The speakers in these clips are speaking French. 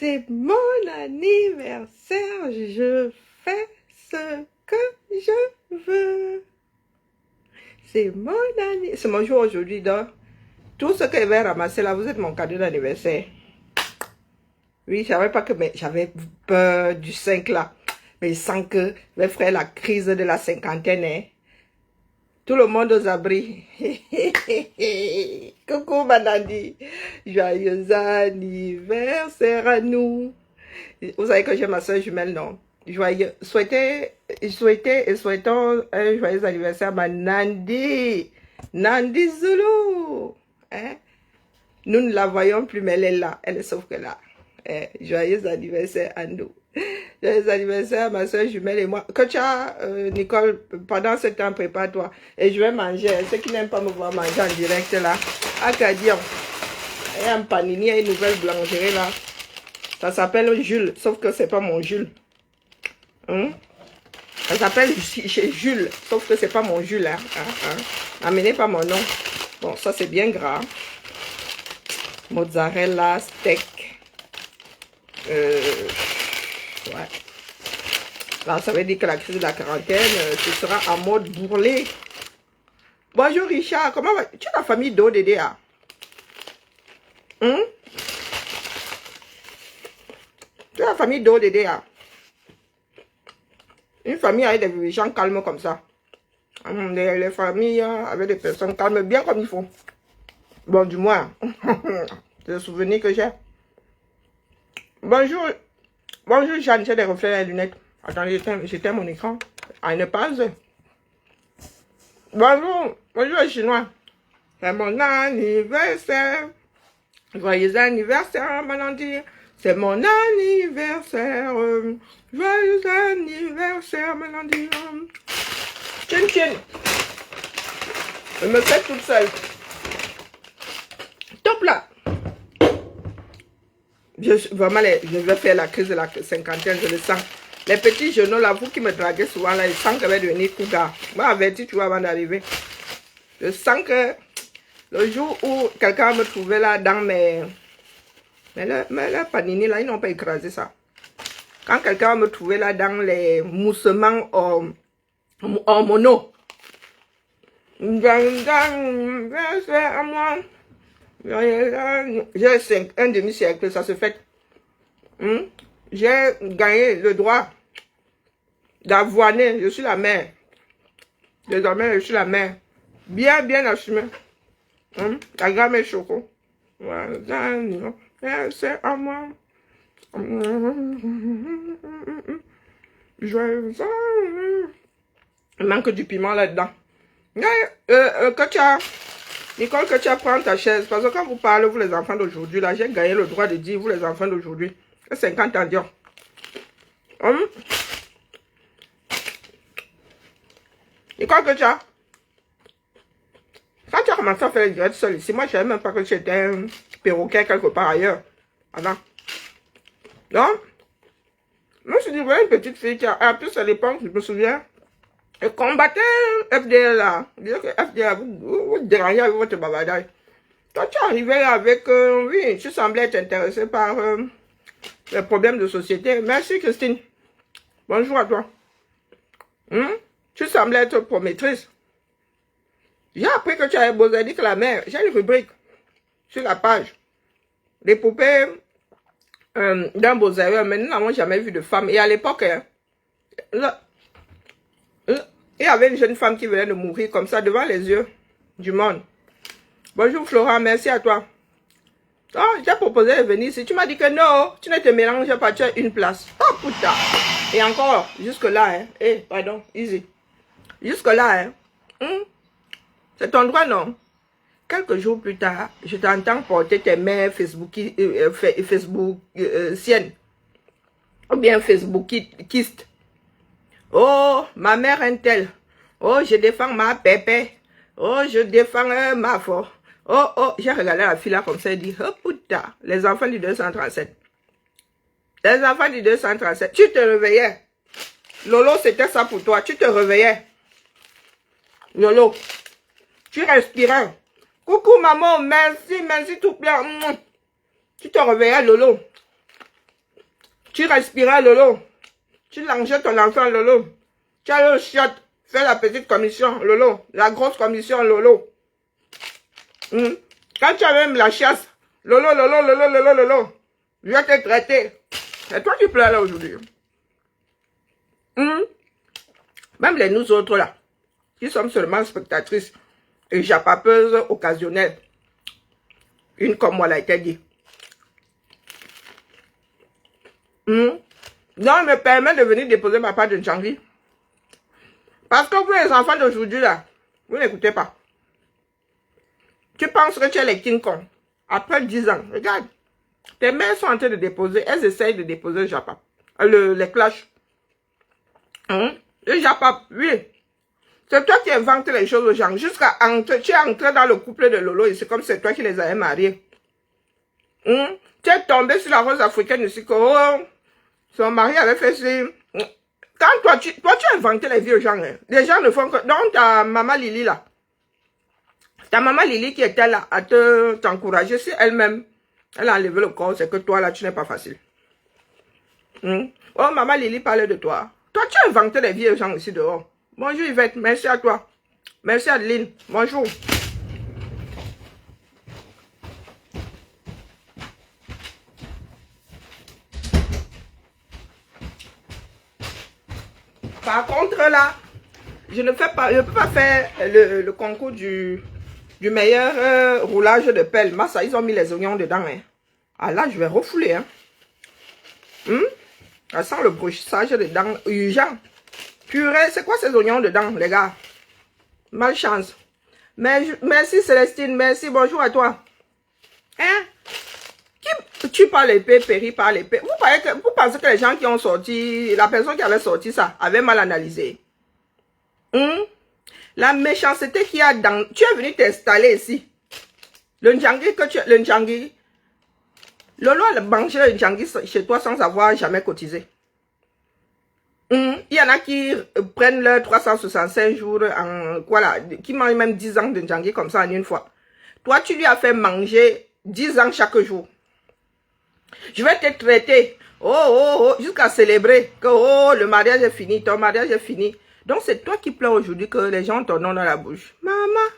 C'est mon anniversaire, je fais ce que je veux. C'est mon anniversaire. C'est mon jour aujourd'hui, donc tout ce que je vais ramasser là, vous êtes mon cadeau d'anniversaire. Oui, je savais pas que j'avais peur du 5 là. Mais je sens que je vais faire la crise de la cinquantaine. Hein. Tout le monde aux abris. Coucou Manandi. Joyeux anniversaire à nous. Vous savez que j'ai ma soeur jumelle, non? Souhaitons un joyeux anniversaire à ma Nandi. Nandi Zulu. Hein? Nous ne la voyons plus, mais elle est là. Elle est sauf que là. Hein? Joyeux anniversaire à nous. Joyeux anniversaire à ma soeur jumelle et moi. Que tu as, Nicole, pendant ce temps, prépare-toi. Et je vais manger. Ceux qui n'aiment pas me voir manger en direct là. Acadian. Il y a un panini, il y a une nouvelle boulangerie là. Ça s'appelle Jules, sauf que c'est pas mon Jules. Ça s'appelle chez Jules, sauf que c'est pas mon Jules. Amenez pas mon nom. Bon, ça c'est bien gras. Mozzarella, steak. Ouais. Là, ça veut dire que la crise de la quarantaine, ce sera en mode bourrelé. Bonjour Richard, comment va? Tu es la famille d'ODDA? Tu es la famille d'ODDA? Une famille avec des gens calmes comme ça. Les familles avec des personnes calmes, bien comme il faut. Bon, du moins, c'est le souvenir que j'ai. Bonjour. Bonjour Jeanne, j'ai des reflets dans les lunettes. Attendez, j'éteins mon écran. Ah, ne passe. Bonjour. Bonjour les Chinois. C'est mon anniversaire. Joyeux anniversaire, Manandi. C'est mon anniversaire. Joyeux anniversaire, Manandi. Tchin tchin. Je me fais toute seule. Top là. Vraiment, je vais faire la crise de la cinquantaine, je le sens. Les petits genoux là, vous qui me draguez souvent là, je sens que je vais devenir cougar. Moi, averti, tu vois, avant d'arriver. Je sens que le jour où quelqu'un me trouvait là dans mes... Mais le panini là, ils n'ont pas écrasé ça. Quand quelqu'un me trouvait là dans les moussements hormonaux. J'ai un demi-siècle, ça se fait. J'ai gagné le droit d'avoiner. Je suis la mère. Désormais, je suis la mère. Bien, bien assumée. La gamme est choco. Voilà. C'est à moi. Il manque du piment là-dedans. Nicole, que tu apprends ta chaise. Parce que quand vous parlez, vous les enfants d'aujourd'hui, là, j'ai gagné le droit de dire, vous les enfants d'aujourd'hui. 50 ans, dire. Nicole, que tu as. Quand tu as commencé à faire les directs seul ici, moi, je ne savais même pas que tu étais un perroquet quelque part ailleurs. Avant. Non? Moi, je suis dit, voilà une petite fille qui a. En plus, à l'époque, je me souviens. Et combattait FDL là. Disait que FDL, vous dérangez avec votre bavardage. Toi, tu arrivais avec... oui, tu semblais être intéressé par les problèmes de société. Merci, Christine. Bonjour à toi. Tu semblais être promettrice. J'ai appris que tu avais besoin dit que la mère... J'ai une rubrique sur la page. Les poupées d'un Beauzarien. Mais nous n'avons jamais vu de femme. Et à l'époque, il y avait une jeune femme qui venait de mourir comme ça devant les yeux du monde. Bonjour Florent, merci à toi. Oh, j'ai proposé de venir ici. Tu m'as dit que non, tu ne te mélanges pas, tu as une place. Oh putain. Et encore, jusque-là, hein. Pardon, easy. Jusque-là, hein. C'est ton droit, non? Quelques jours plus tard, je t'entends porter tes mains Facebookiennes. Ou bien Facebookistes. Oh, ma mère est telle. Oh, je défends ma pépé. Oh, je défends ma fort. Oh, j'ai regardé la fille là comme ça et dit, oh putain, les enfants du 237. Les enfants du 237. Tu te réveillais. Lolo, c'était ça pour toi. Tu te réveillais. Lolo, tu respirais. Coucou maman, merci, tout bien. Tu te réveillais, Lolo. Tu respirais, Lolo. Tu langeais ton enfant, Lolo. Tu allais au chiotte, faire la petite commission, Lolo. La grosse commission, Lolo. Quand tu as même la chasse, Lolo, Lolo, Lolo, Lolo, Lolo. Je vais te traiter. C'est toi qui pleures là aujourd'hui. Même les nous autres là, qui sommes seulement spectatrices et japapeuses occasionnelles. Une comme moi l'a été dit. Non, il me permet de venir déposer ma part de Njangui. Parce que vous, les enfants d'aujourd'hui, là, vous n'écoutez pas. Tu penses que tu es les King Kong. Après 10 ans, regarde. Tes mères sont en train de déposer, elles essayent de déposer le Japap. Les clashs. Le Japap, oui. C'est toi qui inventes les choses aux gens. Jusqu'à entrer, tu es entré dans le couple de Lolo et c'est comme c'est toi qui les avais mariés. Tu es tombé sur la rose africaine ici que son mari avait fait ça. Quand toi, tu as inventé les vieux gens. Hein. Les gens ne font que... Donc, ta maman Lily là. Ta maman Lily qui était là à t'encourager, c'est elle-même. Elle a enlevé le corps, c'est que toi là, tu n'es pas facile. Oh, maman Lily parlait de toi. Toi, tu as inventé les vieux gens ici dehors. Bonjour Yvette, merci à toi. Merci Adeline, bonjour. Par contre là, je ne peux pas faire le concours du meilleur roulage de pelle. Massa, ils ont mis les oignons dedans. Hein. Ah là, je vais refouler. Hein. Ça sent le brochissage dedans. Urgent. Purée, c'est quoi ces oignons dedans, les gars? Malchance. Merci Célestine, merci, bonjour à toi. Hein? Qui tue par l'épée, périt par l'épée. Vous pensez que les gens qui ont sorti, la personne qui avait sorti ça, avait mal analysé? La méchanceté qu'il y a dans... Tu es venu t'installer ici. Le Njangui que tu... Le Njangui... Lolo a mangé le Njangui chez toi sans avoir jamais cotisé. Il y en a qui prennent leurs 365 jours en quoi là, qui mangent même 10 ans de Njangui comme ça en une fois. Toi, tu lui as fait manger 10 ans chaque jour. Je vais te traiter, jusqu'à célébrer que le mariage est fini, ton mariage est fini. Donc c'est toi qui pleures aujourd'hui que les gens ont ton nom dans la bouche. Maman,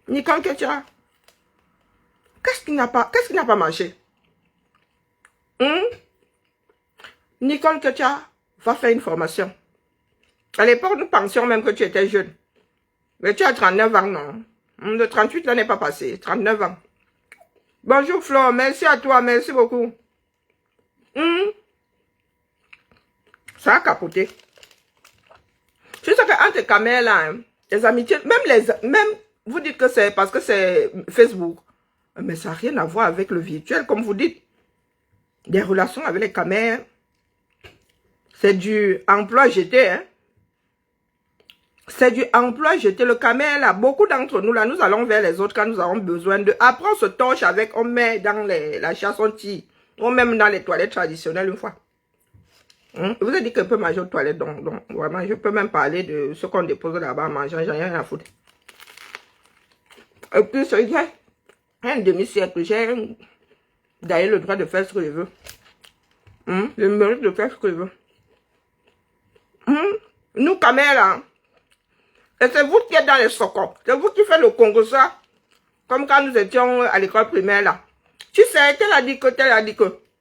Nicole Ketia, qu'est-ce qui n'a pas marché? Nicole Ketia va faire une formation. À l'époque, nous pensions même que tu étais jeune. Mais tu as 39 ans, non? Le 38 là n'est pas passé. 39 ans. Bonjour Flo, merci à toi, merci beaucoup. Ça a capoté. Tu sais qu'entre camères là, hein, les amitiés, même vous dites que c'est parce que c'est Facebook. Mais ça n'a rien à voir avec le virtuel, comme vous dites. Des relations avec les camères. C'est du emploi jeté, hein. C'est du emploi jeté. Le camel, là, beaucoup d'entre nous, là, nous allons vers les autres quand nous avons besoin de... Après, on se torche avec, on met dans la chasse, on tire. On met dans les toilettes traditionnelles une fois. Vous avez dit qu'on peut manger aux toilettes, donc vraiment, je peux même parler de ce qu'on dépose là-bas en mangeant, j'ai rien à foutre. Et puis, il y a un demi-siècle, j'ai d'ailleurs le droit de faire ce que je veux. Je mérite de faire ce que je veux. Nous, camels, là, et c'est vous qui êtes dans les socos. C'est vous qui faites le Congo ça. Comme quand nous étions à l'école primaire là. Tu sais, tel a dit que.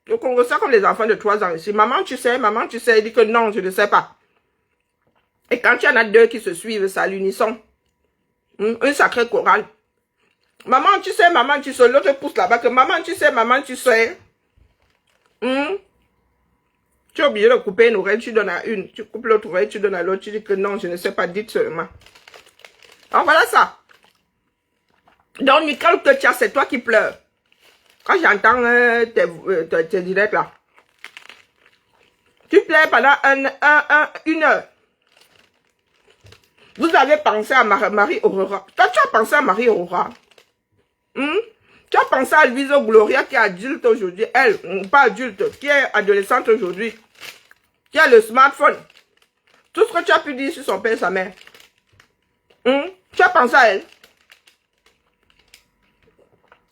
Le Congo ça comme les enfants de 3 ans ici. Maman, tu sais, il dit que non, je ne sais pas. Et quand il y en a deux qui se suivent, c'est à l'unisson. Un sacré choral. Maman, tu sais, l'autre pousse là-bas que maman, tu sais. Tu es obligé de couper une oreille, tu donnes à une. Tu coupes l'autre oreille, tu donnes à l'autre. Tu dis que non, je ne sais pas, dites seulement. Alors voilà ça. Donc, Nicole Ketia, c'est toi qui pleures. Quand j'entends tes directs là. Tu pleures pendant une heure. Vous avez pensé à Marie Aurora. Toi, tu as pensé à Marie Aurora. Tu as pensé à Luisa Gloria qui est adulte aujourd'hui. Elle, pas adulte, qui est adolescente aujourd'hui. Qui a le smartphone. Tout ce que tu as pu dire sur son père et sa mère. Tu as pensé à elle.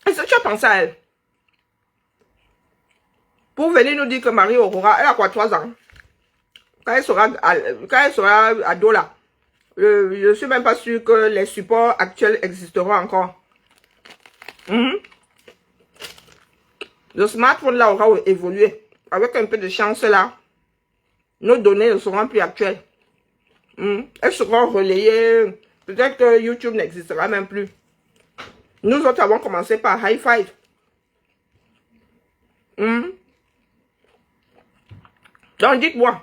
Est-ce que tu as pensé à elle? pour venir nous dire que Marie Aurora, elle a quoi, 3 ans? Quand elle sera ado là, je ne suis même pas sûre que les supports actuels existeront encore. Le smartphone là aura évolué. Avec un peu de chance là, nos données ne seront plus actuelles. Elles seront relayées. Peut-être que YouTube n'existera même plus. Nous autres avons commencé par High Five. Donc dites-moi.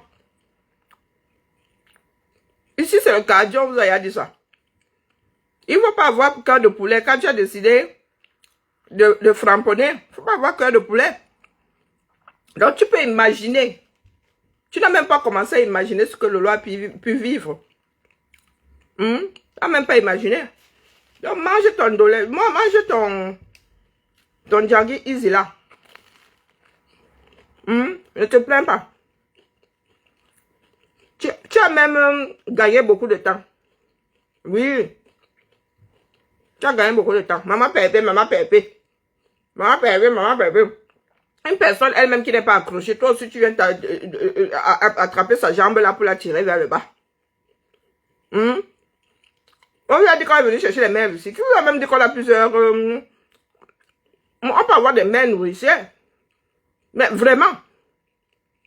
Ici c'est le cardio, vous avez dit ça. Il ne faut pas avoir cœur de poulet. Quand tu as décidé de framponner, il ne faut pas avoir cœur de poulet. Donc tu peux imaginer. Tu n'as même pas commencé à imaginer ce que Lolo a pu vivre. Tu n'as même pas imaginé. Donc mange ton dollar. Moi, mange ton Djangui Easy là. Ne te plains pas. Tu as même gagné beaucoup de temps. Oui. Tu as gagné beaucoup de temps. Maman pépé, maman pépé. Maman pépé, maman pépé. Une personne elle-même qui n'est pas accrochée, toi aussi tu viens attraper sa jambe là pour la tirer vers le bas. On lui a dit qu'on est venu chercher les mères ici. Qui vous a même dit qu'on a plusieurs... on peut avoir des mères nourricières. Mais vraiment.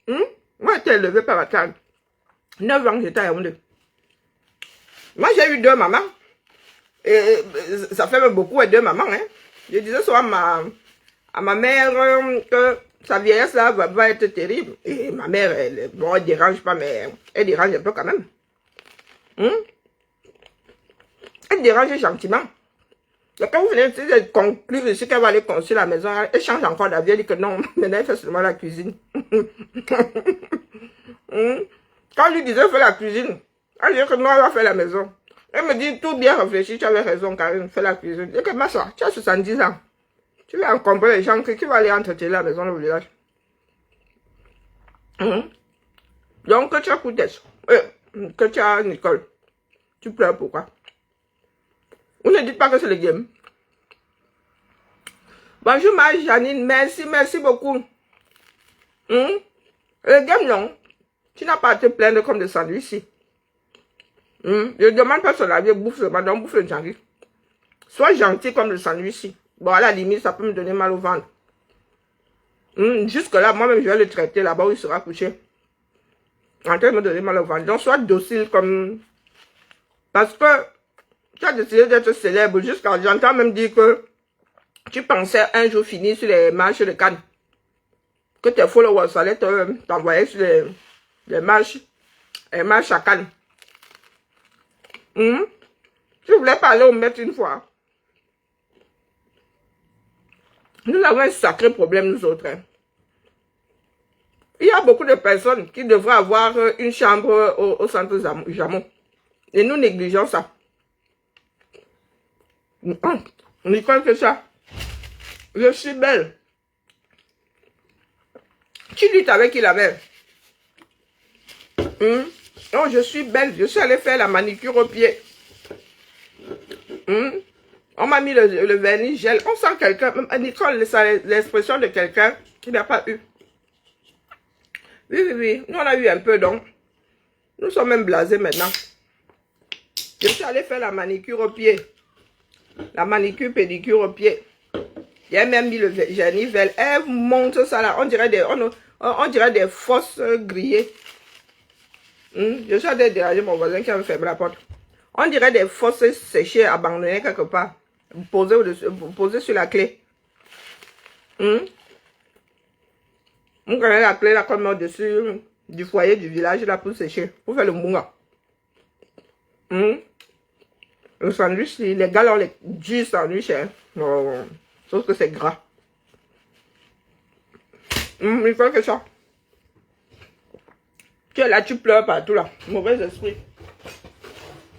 Moi j'étais élevée par ma tante. 9 ans j'étais à Yaoundé. Moi j'ai eu 2 mamans. Et ça fait même beaucoup, 2 mamans. Hein. Je disais souvent à ma mère que sa vieillesse là va être terrible. Et ma mère, elle dérange pas, mais elle dérange un peu quand même. Elle dérange gentiment. Et quand vous venez de conclure ici qu'elle va aller construire la maison, elle change encore d'avis, elle dit que non, maintenant elle fait seulement la cuisine. Quand je lui disais fais la cuisine, elle dit que non, elle va faire la maison. Elle me dit tout bien réfléchi, tu avais raison Karine, fais la cuisine. Et que ma soeur, tu as 70 ans. Tu vas encombrer les gens qui vont aller entretenir la maison au village. Donc, que tu as Koudès, que tu as Nicole, tu pleures pourquoi? Vous ne dites pas que c'est le game. Bonjour ma Janine, merci beaucoup. Le game non, tu n'as pas à te plaindre comme de sandwich ici. Je ne demande pas son avis, bouffe seulement, donc bouffe le Djangui. Sois gentil comme le sandwich ici. Bon, à la limite, ça peut me donner mal au ventre. Jusque là, moi-même, je vais le traiter là-bas où il sera couché. En train de me donner mal au ventre. Donc, sois docile comme... Parce que tu as décidé d'être célèbre jusqu'à... J'entends même dire que tu pensais un jour finir sur les marches de Cannes. Que tes followers allaient t'envoyer sur les marches à Cannes. Tu voulais parler au maître une fois. Nous avons un sacré problème, nous autres. Hein. Il y a beaucoup de personnes qui devraient avoir une chambre au centre Jamon. Et nous négligeons ça. On y croit que ça. Je suis belle. Tu luttes avec qui la belle? Oh, je suis belle. Je suis allée faire la manicure au pied. On m'a mis le vernis gel. On sent quelqu'un. Nicole, c'est l'expression de quelqu'un qui n'a pas eu. Oui. Nous, on a eu un peu, donc. Nous sommes même blasés maintenant. Je suis allée faire la manicure au pied. La manicure, pédicure au pied. J'ai même mis le vernis gel. Elle monte ça là. On dirait des fosses grillées. Je suis allée déranger mon voisin qui avait fermé la porte. On dirait des fosses séchées, abandonnées quelque part. Posées sur la clé. On connaît la clé là comme au-dessus du foyer du village là pour sécher. Pour faire le mounga. Le sandwich, les gars ont les du sandwich. Hein. Sauf que c'est gras. Il faut que ça. Tu es là, tu pleures partout là. Mauvais esprit.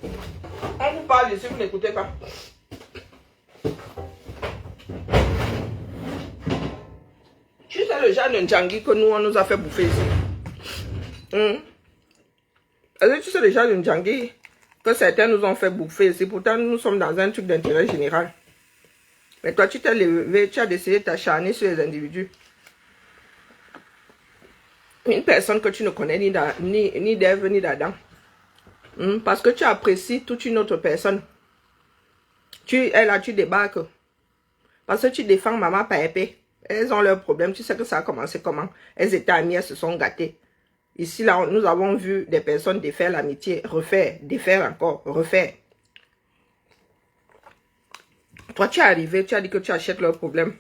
On vous parle ici, vous n'écoutez pas. Tu sais le genre de Djangui que nous, on nous a fait bouffer ici. Est-ce que tu sais le genre de Djangui que certains nous ont fait bouffer ici? Pourtant, nous sommes dans un truc d'intérêt général. Mais toi, tu t'es levé, tu as décidé de t'acharner sur les individus. Une personne que tu ne connais ni d'Ève ni d'Adam. Parce que tu apprécies toute une autre personne. Tu es là, tu débarques. Parce que tu défends maman Pépé. Elles ont leurs problèmes. Tu sais que ça a commencé comment? Elles étaient amies, elles se sont gâtées. Ici, là, nous avons vu des personnes défaire l'amitié, refaire, défaire encore, refaire. Toi, tu es arrivé, tu as dit que tu achètes leurs problèmes.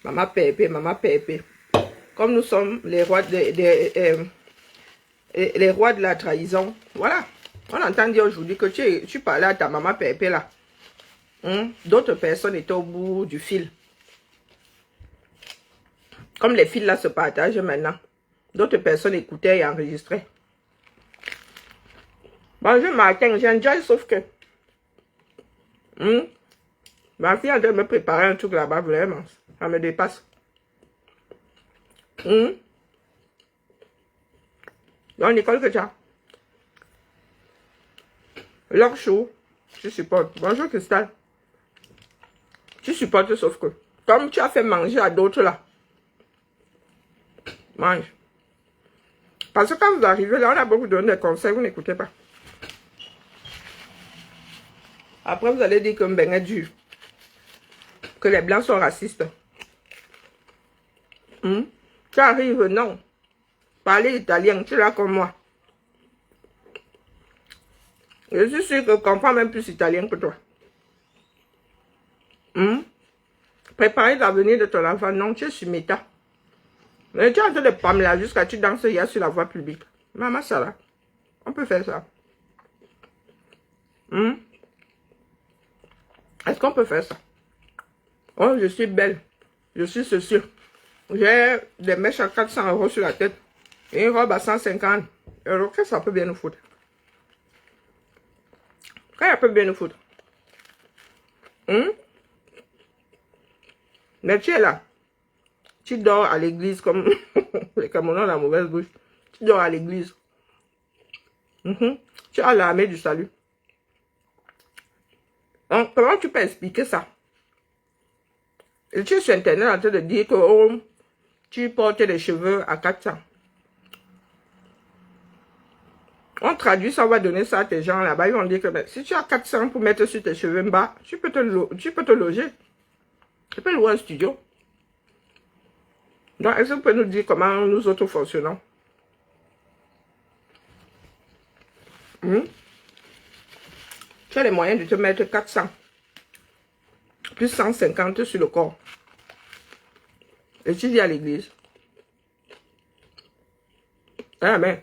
Maman Pépé, maman Pépé. Comme nous sommes les rois les rois de la trahison. Voilà. On entend dire aujourd'hui que tu parlais à ta maman Pépé là. D'autres personnes étaient au bout du fil. Comme les fils là se partagent maintenant. D'autres personnes écoutaient et enregistraient. Bonjour Martin, j'ai enjoy sauf que... ma fille a de me préparer un truc là-bas, vraiment. Ça me dépasse. Donc Nicole que tu as. Leur chaud, tu supportes. Bonjour Cristal. Tu supportes sauf que. Comme tu as fait manger à d'autres là. Mange. Parce que quand vous arrivez là, on a beaucoup donné des conseils, vous n'écoutez pas. Après, vous allez dire que Mbeng est dur. Que les blancs sont racistes. Tu arrives, non. Parler italien, tu es là comme moi. Je suis sûr que je comprends même plus italien que toi. Préparer l'avenir de ton enfant, non, tu es sur méta. Mais tu es en train de pamela jusqu'à tu danses hier sur la voie publique. Maman, ça va. On peut faire ça. Est-ce qu'on peut faire ça? Oh, je suis belle. Je suis ceci. J'ai des mèches à 400 € sur la tête. Et une robe à 150 €. Qu'est-ce que ça peut bien nous foutre? Qu'est-ce que ça peut bien nous foutre? Mais tu es là. Tu dors à l'église comme les Camerounais ont la mauvaise bouche. Tu dors à l'église. Tu as l'armée du salut. Donc, comment tu peux expliquer ça? Et tu es sur Internet en train de dire que oh, tu portes les cheveux à 400. On traduit ça, on va donner ça à tes gens là-bas. Ils vont dire que ben, si tu as 400 pour mettre sur tes cheveux bas, tu peux te loger. Tu peux louer un studio. Donc, est-ce que vous pouvez nous dire comment nous autres fonctionnons? Tu as les moyens de te mettre 400. Plus 150 sur le corps. Et tu vis à l'église. Amen.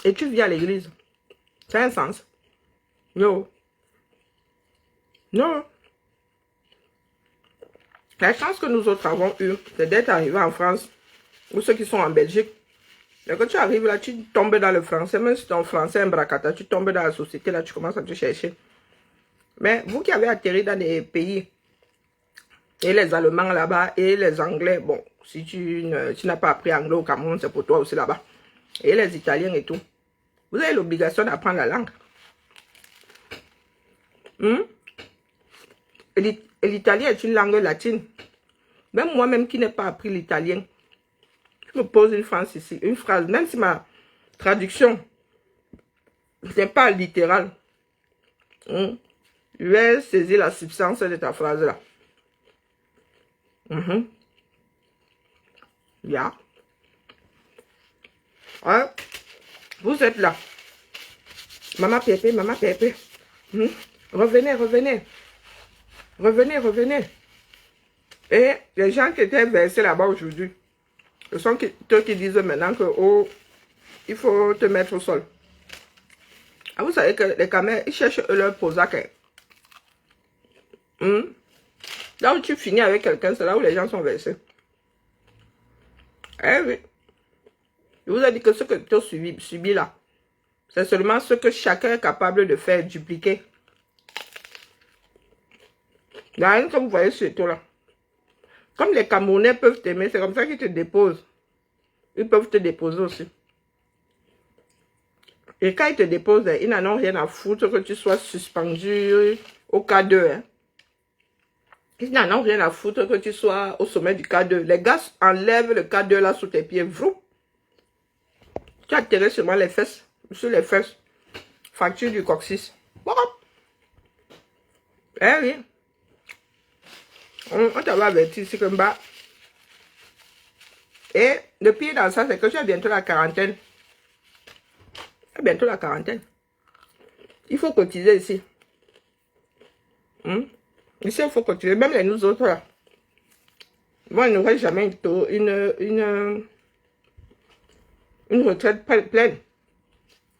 Et tu vis à l'église. Ça a un sens. Non. Non. La chance que nous autres avons eue, c'est d'être arrivés en France, ou ceux qui sont en Belgique. Et quand tu arrives là, tu tombes dans le français, même si ton français est un bracata, tu tombes dans la société, là, tu commences à te chercher. Mais vous qui avez atterri dans des pays, et les Allemands là-bas, et les Anglais, bon, si tu n'as pas appris anglais au Cameroun, c'est pour toi aussi là-bas. Et les Italiens et tout. Vous avez l'obligation d'apprendre la langue. Et l'italien est une langue latine. Même moi-même qui n'ai pas appris l'italien, je me pose une phrase, même si ma traduction n'est pas littérale. Je vais saisir la substance de ta phrase là. Yeah. Ouais. Vous êtes là. Maman Pépé, maman Pépé. Revenez, revenez. Revenez, revenez. Et les gens qui étaient versés là-bas aujourd'hui, ce sont ceux qui disent maintenant que oh, il faut te mettre au sol. Ah, vous savez que les caméras, ils cherchent leur posac. Là où tu finis avec quelqu'un, c'est là où les gens sont versés. Eh oui. Je vous ai dit que ce que tu as subi là, c'est seulement ce que chacun est capable de faire, dupliquer. Il n'y a rien que vous voyez sur toi là. Comme les Camerounais peuvent t'aimer, c'est comme ça qu'ils te déposent. Ils peuvent te déposer aussi. Et quand ils te déposent, ils n'en ont rien à foutre que tu sois suspendu au cas d'eux. Ils n'en ont rien à foutre que tu sois au sommet du K2. Les gars enlèvent le K2 là sous tes pieds. Vroom. Tu atterris seulement les fesses. Sur les fesses. Fracture du coccyx. Voilà. Eh oui. On t'avait averti ici comme bas. Et le pire dans ça, c'est que tu as bientôt la quarantaine. Tu as bientôt la quarantaine. Il faut cotiser ici. Ici, il faut cotiser. Même les nous autres là. Moi, je n'aurai jamais une retraite pleine.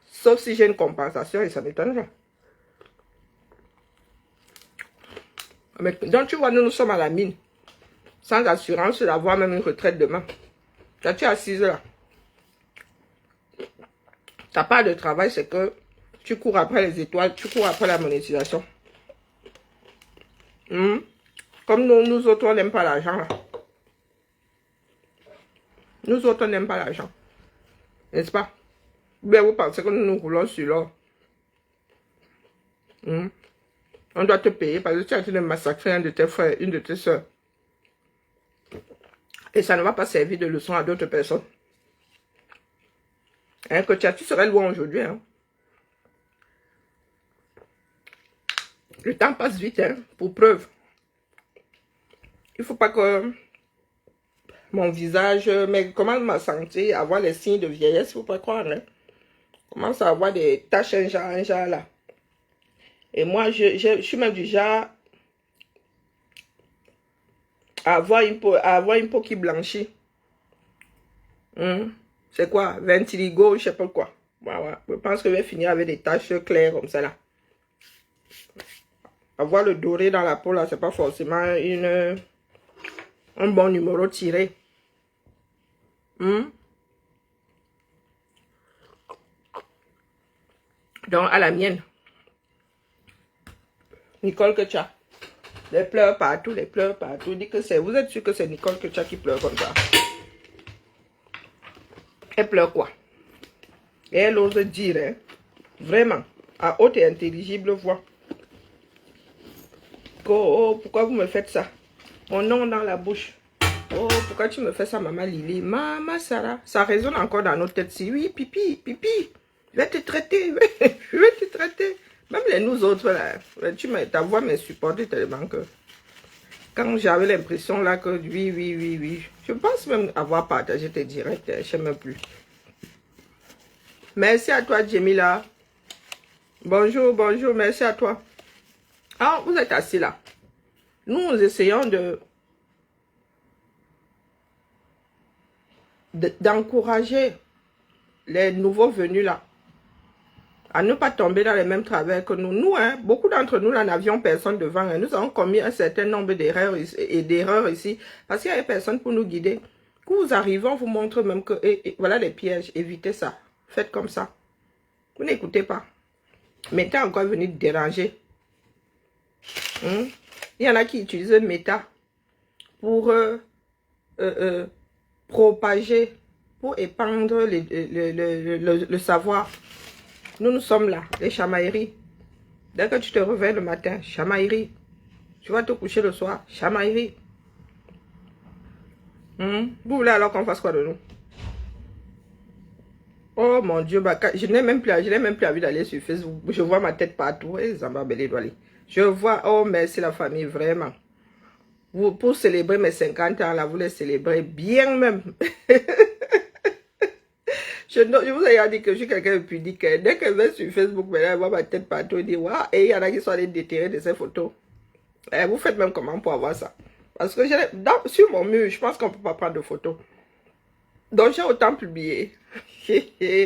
Sauf si j'ai une compensation et ça m'étonnerait. Mais donc, tu vois, nous sommes à la mine. Sans assurance d'avoir même une retraite demain. Là, tu es assise là. Ta part de travail, c'est que tu cours après les étoiles, tu cours après la monétisation. Comme nous autres, on n'aime pas l'argent là. Nous autres, on n'aime pas l'argent. N'est-ce pas? Bien, vous pensez que nous nous roulons sur l'or. On doit te payer parce que tu as été de massacrer un de tes frères, une de tes soeurs. Et ça ne va pas servir de leçon à d'autres personnes. Hein, que tu serais loin aujourd'hui. Hein. Le temps passe vite, hein, pour preuve. Il ne faut pas que mon visage, mais comment ma santé, avoir les signes de vieillesse, il ne faut pas croire. Hein. Commence à avoir des taches, un genre là. Et moi, je suis même du genre à avoir une peau qui blanchit. C'est quoi? Ventiligo, je sais pas quoi. Voilà. Je pense que je vais finir avec des taches claires comme ça là. Avoir le doré dans la peau là, c'est pas forcément un bon numéro tiré. Donc, à la mienne. Nicole Kecha. Les pleurs partout, les pleurs partout. Dit que c'est. Vous êtes sûr que c'est Nicole Kecha qui pleure comme ça? Elle pleure quoi? Et elle ose dire, hein, vraiment, à haute et intelligible voix. Oh, pourquoi vous me faites ça? Mon nom dans la bouche. Oh, pourquoi tu me fais ça, maman Lily? Maman Sarah. Ça résonne encore dans nos têtes. Si oui, pipi, pipi. Je vais te traiter. Je vais te traiter. Même les nous autres, là. Ta voix m'insupportait tellement que... Quand j'avais l'impression là que oui. Je pense même avoir partagé tes directs. Je ne sais même plus. Merci à toi, Jemila. Bonjour, merci à toi. Ah, vous êtes assis là. Nous essayons d'encourager les nouveaux venus là à ne pas tomber dans les mêmes travers que nous. Nous, hein, beaucoup d'entre nous là n'avions personne devant. Hein. Nous avons commis un certain nombre d'erreurs ici parce qu'il n'y avait personne pour nous guider. Quand vous arrivez, on vous montre même que voilà les pièges. Évitez ça. Faites comme ça. Vous n'écoutez pas. Méta encore venu déranger. Il y en a qui utilisent Méta pour propager, pour épandre le savoir. Nous sommes là, les chamailleries. Dès que tu te réveilles le matin, chamaillerie. Tu vas te coucher le soir, chamaillerie. Vous voulez alors qu'on fasse quoi de nous? Oh mon Dieu, je n'ai même plus envie d'aller sur Facebook. Je vois ma tête partout. Je vois, oh merci la famille, vraiment. Vous, pour célébrer mes 50 ans, là, vous les célébrez bien même. Je vous ai dit que je suis quelqu'un de pudique. Dès que je vais sur Facebook, maintenant, je vois ma tête partout. Je dis, waouh, et il y en a qui sont allés déterrer de ces photos. Vous faites même comment pour avoir ça? Parce que sur mon mur, je pense qu'on ne peut pas prendre de photos. Donc, j'ai autant publié.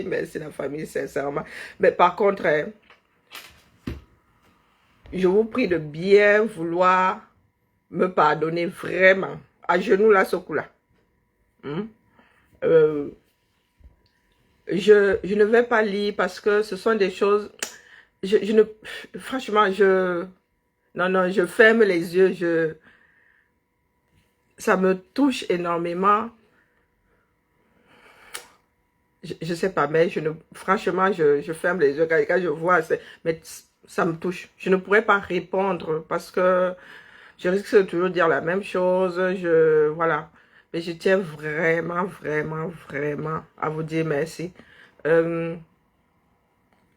Merci la famille, sincèrement. Mais par contre, je vous prie de bien vouloir me pardonner vraiment. À genoux là, ce coup-là. Je ne vais pas lire parce que ce sont des choses... Franchement, non, je ferme les yeux. Ça me touche énormément. Je sais pas, mais franchement, je ferme les yeux quand je vois, mais ça me touche. Je ne pourrais pas répondre parce que Je risque de toujours dire la même chose. Voilà. Mais je tiens vraiment, vraiment, vraiment à vous dire merci.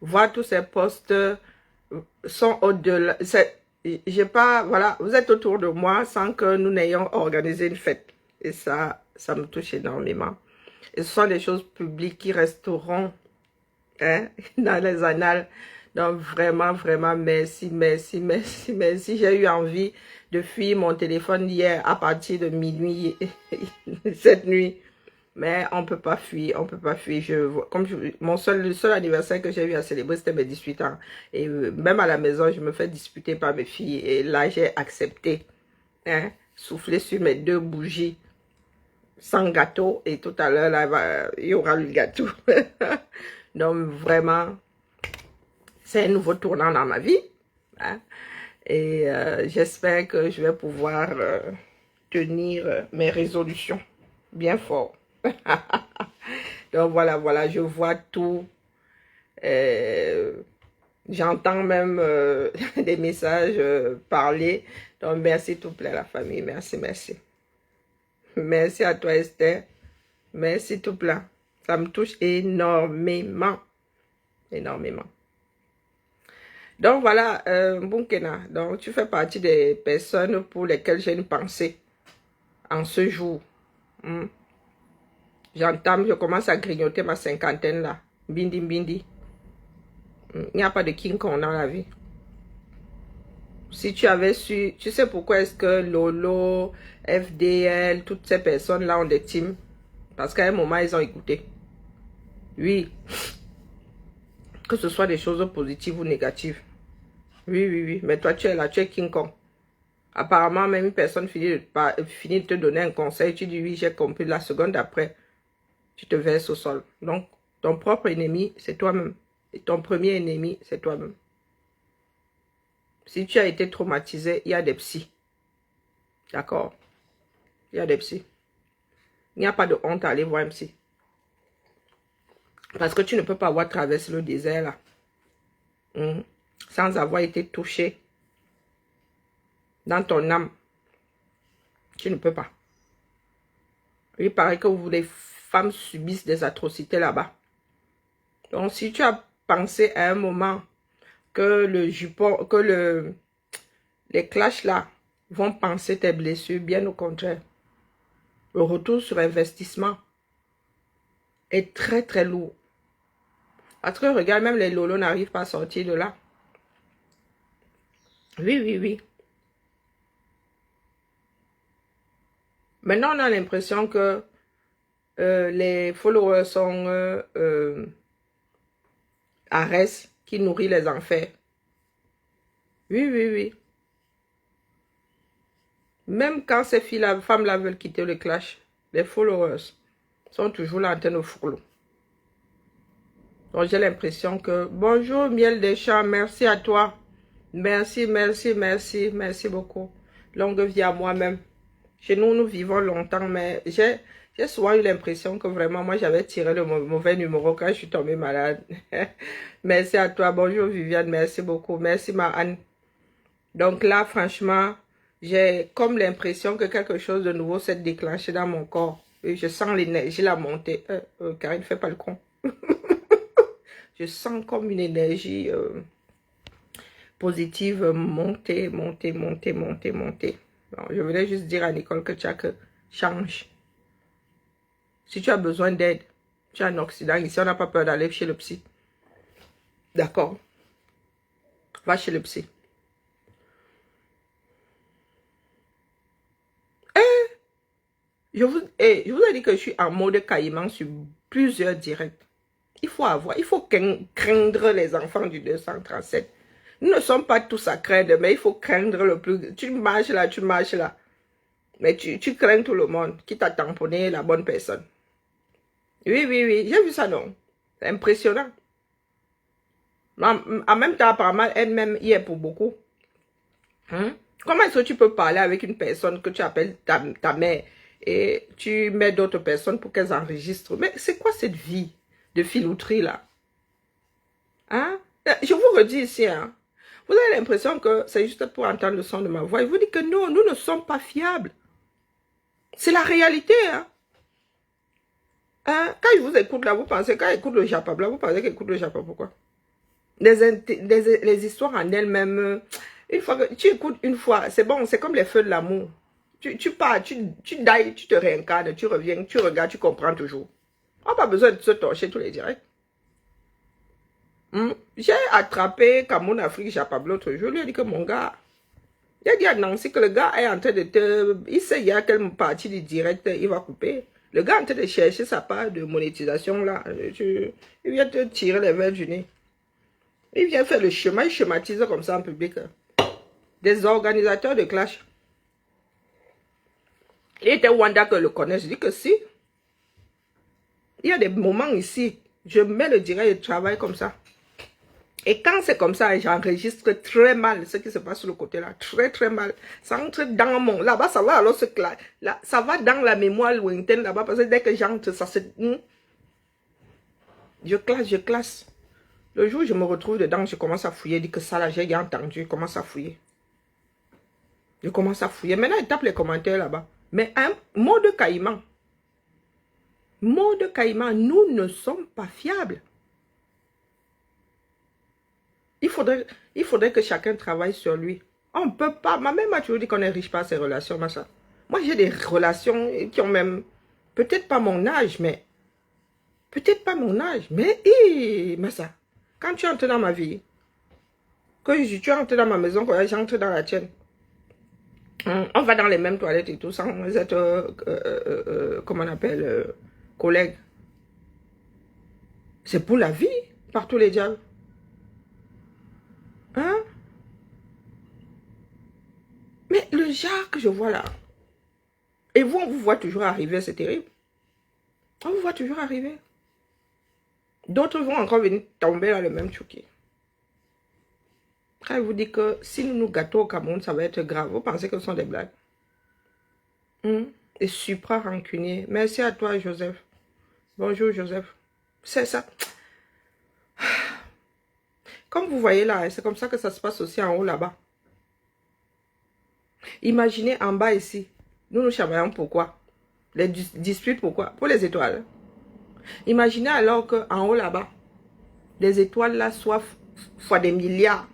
Voir tous ces posts sont au-delà. J'ai pas, voilà, vous êtes autour de moi sans que nous n'ayons organisé une fête. Et ça me touche énormément. Et ce sont des choses publiques qui resteront, hein, dans les annales. Donc vraiment, vraiment, merci, merci, merci, merci. J'ai eu envie de fuir mon téléphone hier à partir de minuit, cette nuit. Mais on peut pas fuir, on peut pas fuir. Le seul anniversaire que j'ai eu à célébrer, c'était mes 18 ans. Et même à la maison, je me fais disputer par mes filles. Et là, j'ai accepté, hein, souffler sur mes 2 bougies sans gâteau. Et tout à l'heure, là, il y aura le gâteau. Donc, vraiment, c'est un nouveau tournant dans ma vie, hein. Et j'espère que je vais pouvoir tenir mes résolutions bien fort. Donc voilà, voilà, je vois tout. J'entends même des messages parler. Donc merci tout plaît la famille. Merci, merci. Merci à toi Esther. Merci tout plein. Ça me touche énormément. Énormément. Donc voilà, Bunkena. Donc tu fais partie des personnes pour lesquelles j'ai une pensée en ce jour. J'entame, je commence à grignoter ma cinquantaine là. Bindi, bindi. Il n'y a pas de King Kong dans la vie. Si tu avais su, tu sais pourquoi est-ce que Lolo, FDL, toutes ces personnes-là ont des teams? Parce qu'à un moment, ils ont écouté. Oui. Que ce soit des choses positives ou négatives. Oui, oui, oui. Mais toi, tu es là, tu es King Kong. Apparemment, même une personne finit de te donner un conseil. Tu dis oui, j'ai compris. La seconde après, tu te verses au sol. Donc, ton propre ennemi, c'est toi-même. Et ton premier ennemi, c'est toi-même. Si tu as été traumatisé, il y a des psys. D'accord? Il y a des psys. Il n'y a pas de honte à aller voir un psy. Parce que tu ne peux pas avoir traversé le désert là. Sans avoir été touché dans ton âme. Tu ne peux pas. Il paraît que les femmes subissent des atrocités là-bas. Donc si tu as pensé à un moment que le jupon, que les clashs là vont penser tes blessures, bien au contraire. Le retour sur investissement est très très lourd. Parce que regarde, même les lolos n'arrivent pas à sortir de là. Oui, oui, oui. Maintenant, on a l'impression que les followers sont Arès qui nourrit les enfers. Oui, oui, oui. Même quand ces filles-là, femmes-là veulent quitter le clash, les followers sont toujours là en train de fourlou. Donc j'ai l'impression que, bonjour Miel des Champs, merci à toi. Merci, merci, merci, merci beaucoup. Longue vie à moi-même. Chez nous, nous vivons longtemps, mais j'ai souvent eu l'impression que vraiment, moi, j'avais tiré le mauvais numéro quand je suis tombée malade. Merci à toi. Bonjour Viviane, merci beaucoup. Merci ma Anne. Donc là, franchement, j'ai comme l'impression que quelque chose de nouveau s'est déclenché dans mon corps. Et je sens l'énergie la monter. Karine, ne fais pas le con. Je sens comme une énergie positive monter, monter, monter, monter, monter. Alors, je voulais juste dire à Nicole que tu as que change. Si tu as besoin d'aide, tu es en Occident. Ici, on n'a pas peur d'aller chez le psy. D'accord? Va chez le psy. Je vous ai dit que je suis en mode caïman sur plusieurs directs. Il faut craindre les enfants du 237. Nous ne sommes pas tous à craindre, mais il faut craindre le plus. Tu marches là, tu marches là. Mais tu crains tout le monde qui t'a tamponné la bonne personne. Oui, oui, oui, j'ai vu ça, non? C'est impressionnant. En même temps, apparemment, elle-même y est pour beaucoup. Comment est-ce que tu peux parler avec une personne que tu appelles ta mère et tu mets d'autres personnes pour qu'elles enregistrent? Mais c'est quoi cette vie de filouterie là? Hein? Je vous redis ici, hein? Vous avez l'impression que c'est juste pour entendre le son de ma voix. Il vous dit que non, nous ne sommes pas fiables. C'est la réalité, hein. Quand je vous écoute là, vous pensez, quand j'écoute le Japab là, vous pensez qu'il écoute le Japab, pourquoi? Les histoires en elles-mêmes, une fois que tu écoutes une fois, c'est bon, c'est comme les feux de l'amour. Tu pars, tu dailles, tu te réincarnes, tu reviens, tu regardes, tu comprends toujours. On n'a pas besoin de se torcher tous les directs. J'ai attrapé Cameroun Afrique Japab l'autre jour, je lui ai dit que mon gars, il a dit à Nancy que le gars est en train de te... Il sait il y a quelle partie du direct il va couper. Le gars est en train de chercher sa part de monétisation là. Il vient te tirer les verres du nez. Il vient faire le chemin, il schématise comme ça en public. Des organisateurs de clash. Il était Wanda que le connaît. Je dis que si. Il y a des moments ici, je mets le direct de travail comme ça. Et quand c'est comme ça, j'enregistre très mal ce qui se passe sur le côté là. Très très mal. Ça entre dans mon... Là-bas, ça va alors se clash. Là, ça va dans la mémoire lointaine là-bas. Parce que dès que j'entre, ça se... Je classe, je classe. Le jour où je me retrouve dedans, je commence à fouiller. Je dis que ça là, j'ai entendu. Je commence à fouiller. Je commence à fouiller. Maintenant, il tape les commentaires là-bas. Mais un mot de caïman. Mot de caïman, nous ne sommes pas fiables. Il faudrait que chacun travaille sur lui. On ne peut pas. Ma mère m'a toujours dit qu'on est riche par ses relations, machin. Moi, j'ai des relations qui ont même... Peut-être pas mon âge, mais... Peut-être pas mon âge, mais... ça. Quand tu entres dans ma vie, quand tu entres dans ma maison, quand j'entre dans la tienne, on va dans les mêmes toilettes et tout, sans être... comment on appelle... collègues. C'est pour la vie, par tous les diables. Hein? Mais le genre que je vois là, et vous, on vous voit toujours arriver, c'est terrible. On vous voit toujours arriver. D'autres vont encore venir tomber dans le même chouki. Quand je vous dis que si nous nous gâtons au Cameroun, ça va être grave. Vous pensez que ce sont des blagues? Et supra rancunier. Merci à toi, Joseph. Bonjour, Joseph. C'est ça. Comme vous voyez là, c'est comme ça que ça se passe aussi en haut là-bas. Imaginez en bas ici. Nous nous chamaillons pourquoi? Les disputes pourquoi? Pour les étoiles. Imaginez alors qu'en haut là-bas, les étoiles là soient fois des milliards.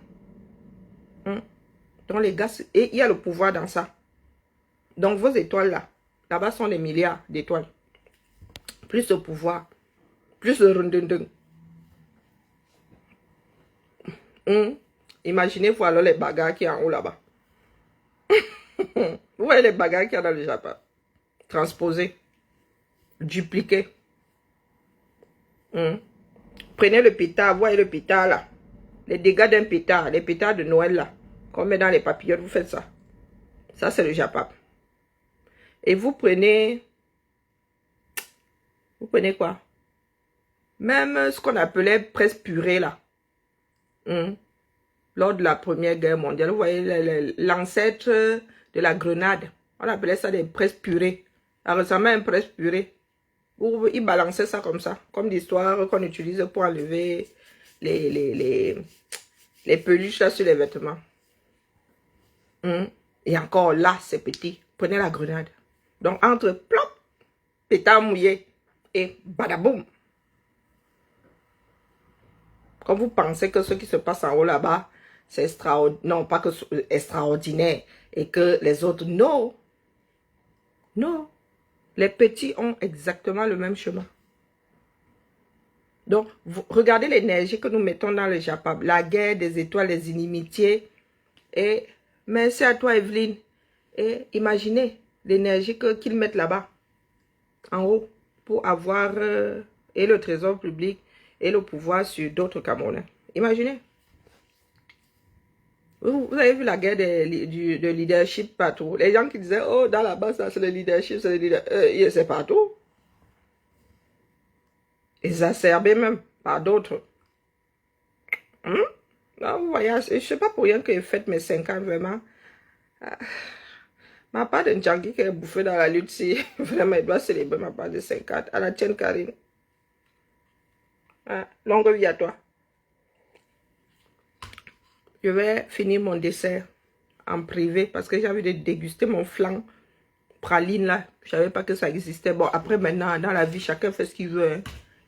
Donc les gars, et il y a le pouvoir dans ça. Donc vos étoiles là, là-bas sont des milliards d'étoiles. Plus de pouvoir, plus de rundundung. Imaginez-vous alors les bagarres qui sont en haut là-bas. Vous voyez les bagarres qu'il y a dans le Japon. Transposer, dupliquer. Prenez le pétard, voyez le pétard là. Les dégâts d'un pétard, les pétards de Noël là. Qu'on met dans les papillotes, vous faites ça. Ça c'est le Japon. Et vous prenez... Vous prenez quoi? Même ce qu'on appelait presse purée là. Lors de la Première Guerre mondiale, vous voyez l'ancêtre de la grenade. On appelait ça des presses purées. Ça ressemble à une presse purée. Où ils balançaient ça comme ça. Comme l'histoire qu'on utilise pour enlever les peluches là sur les vêtements. Et encore là, c'est petit. Prenez la grenade. Donc entre plop, pétard mouillé et badaboum. Quand vous pensez que ce qui se passe en haut là-bas, c'est extraordinaire, non pas que extraordinaire, et que les autres, non. Non. Les petits ont exactement le même chemin. Donc, regardez l'énergie que nous mettons dans le Japon. La guerre des étoiles, les inimitiés. Et merci à toi, Evelyne. Et imaginez l'énergie qu'ils mettent là-bas, en haut, pour avoir et le trésor public et le pouvoir sur d'autres Camerounais. Imaginez. Vous avez vu la guerre de leadership partout. Les gens qui disaient, oh, dans la base, c'est le leadership, c'est le leadership. C'est partout. Exacerbé même par d'autres. Vous voyez, je ne sais pas pour rien que j'ai fait mes 5 ans, vraiment. Ma part de Djangi qui est bouffé dans la lutte, si vraiment il doit célébrer ma part de 50. À la tienne, Karine. Longue vie à toi. Je vais finir mon dessert en privé parce que j'ai envie de déguster mon flan praline là. Je savais pas que ça existait. Bon, après maintenant, dans la vie, chacun fait ce qu'il veut. Hein.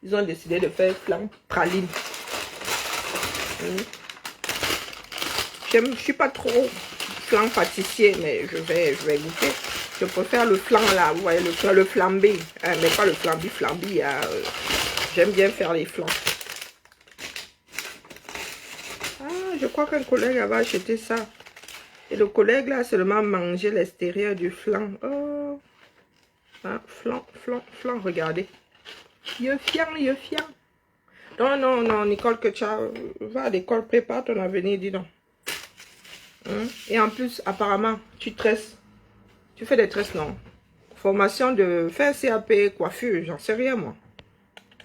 Ils ont décidé de faire flan praline. Je suis pas trop flan pâtissier, mais je vais goûter. Je préfère le flan là, vous voyez, le flambé. Hein, mais pas le flambi. Hein. J'aime bien faire les flans. Ah, je crois qu'un collègue avait acheté ça. Et le collègue là seulement mangeait l'extérieur du flan. Oh. Hein, flan, regardez. Je fiant. Non, Nicole, que tu vas à l'école, prépare ton avenir, dis donc. Hein? Et en plus, apparemment, tu tresses. Tu fais des tresses, non? Formation de faire CAP coiffure, j'en sais rien, moi.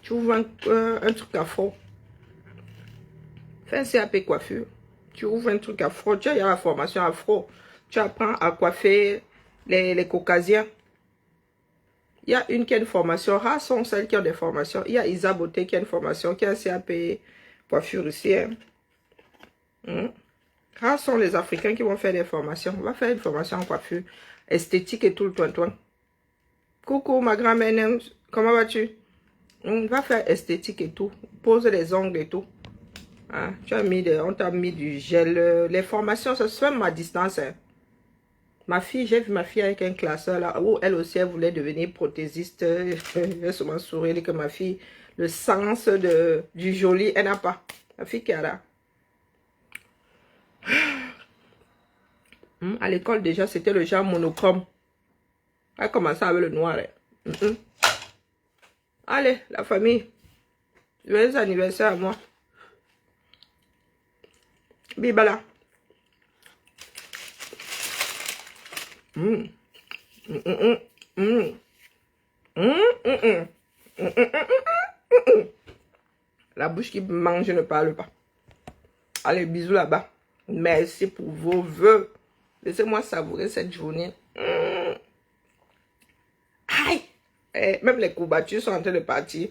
Tu ouvres un truc afro. Fais un CAP coiffure. Tu ouvres un truc afro. Tu as la formation afro. Tu apprends à coiffer les caucasiens. Il y a une qui a une formation. Rares sont celles qui ont des formations. Il y a Isa Beauté qui a une formation, qui a un CAP coiffure ici. Hein? Rares sont les Africains qui vont faire des formations. On va faire une formation en coiffure esthétique et tout le toin. Coucou ma grand-mère, comment vas-tu? On va faire esthétique et tout. Pose les ongles et tout. Hein? On t'a mis du gel. Les formations, ça se fait même à distance. Hein? Ma fille, j'ai vu ma fille avec un classeur là, où elle aussi, elle voulait devenir prothésiste. J'ai souvent souri que ma fille, le sens du joli, elle n'a pas. La fille qui est là. À l'école déjà, c'était le genre monochrome. Elle a commencé avec le noir. Hein. Allez, la famille. Joyeux anniversaire à moi. Bibala. La bouche qui mange ne parle pas. Allez, bisous là-bas. Merci pour vos vœux. Laissez-moi savourer cette journée. Aïe! Même les courbatures sont en train de partir.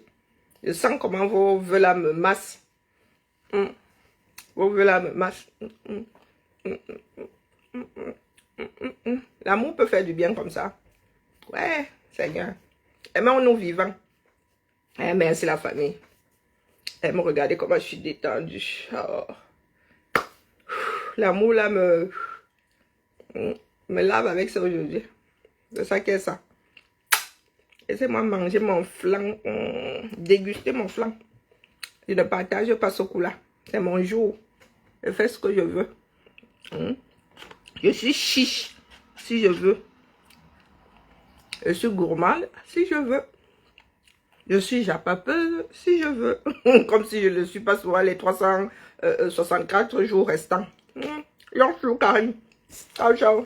Je sens comment vos vœux là me massent. Vos vœux là me massent. L'amour peut faire du bien comme ça. Ouais, Seigneur. Aimons-nous vivants. Merci la famille. Me regardez comment je suis détendue. Oh. L'amour là me lave avec ça aujourd'hui. C'est ça qu'est ça. Laissez-moi manger mon flan. Déguster mon flan. Je ne partage pas ce coup-là. C'est mon jour. Je fais ce que je veux. Je suis chiche si je veux. Je suis gourmande si je veux. Je suis japapeuse si je veux. Comme si je ne le suis pas souvent les 364 jours restants. L'enflou Karine. Ciao, ciao.